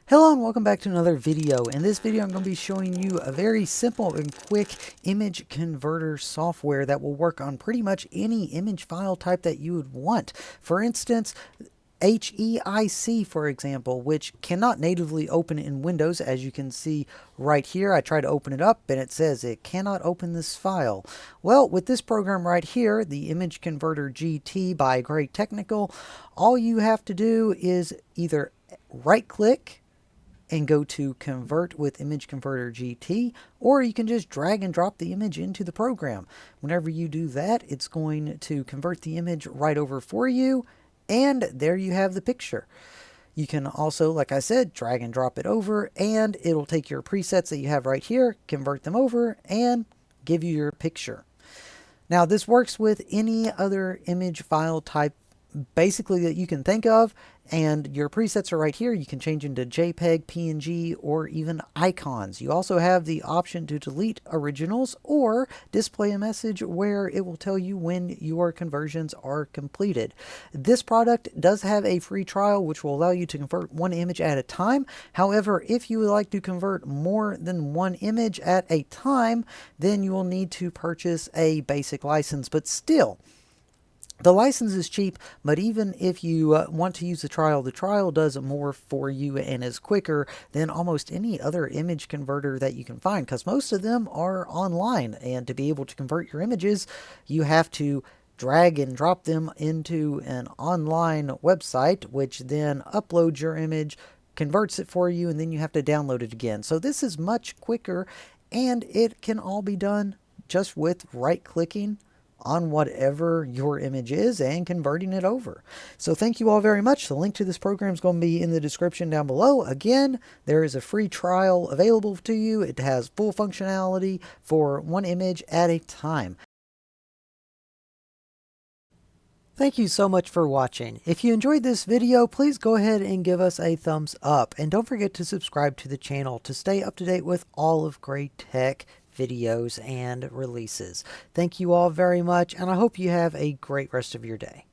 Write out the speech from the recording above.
Hello and welcome back to another video. In this video I'm going to be showing you a very simple and quick image converter software that will work on pretty much any image file type that you would want. For instance, HEIC, for example, which cannot natively open in Windows, as you can see right here. I tried to open it up and it says it cannot open this file. Well, with this program right here, the Image Converter GT by Great Technical, all you have to do is either right click and go to Convert with Image Converter GT, or you can just drag and drop the image into the program. Whenever you do that, it's going to convert the image right over for you, and there you have the picture. You can also, like I said, drag and drop it over, and it'll take your presets that you have right here, convert them over, and give you your picture. Now, this works with any other image file type basically that you can think of, and your presets are right here. You can change into JPG, PNG, or even icons. You also have the option to delete originals or display a message where it will tell you when your conversions are completed. This product does have a free trial which will allow you to convert one image at a time. However, if you would like to convert more than one image at a time, then you will need to purchase a basic license. But still, the license is cheap, but even if you want to use the trial does more for you and is quicker than almost any other image converter that you can find, because most of them are online, and to be able to convert your images, you have to drag and drop them into an online website, which then uploads your image, converts it for you, and then you have to download it again. So this is much quicker, and it can all be done just with right-clicking on whatever your image is and converting it over. So thank you all very much. The link to this program is going to be in the description down below. Again, there is a free trial available to you. It has full functionality for one image at a time. Thank you so much for watching. If you enjoyed this video, please go ahead and give us a thumbs up. And don't forget to subscribe to the channel to stay up to date with all of Great Tech videos and releases. Thank you all very much, and I hope you have a great rest of your day.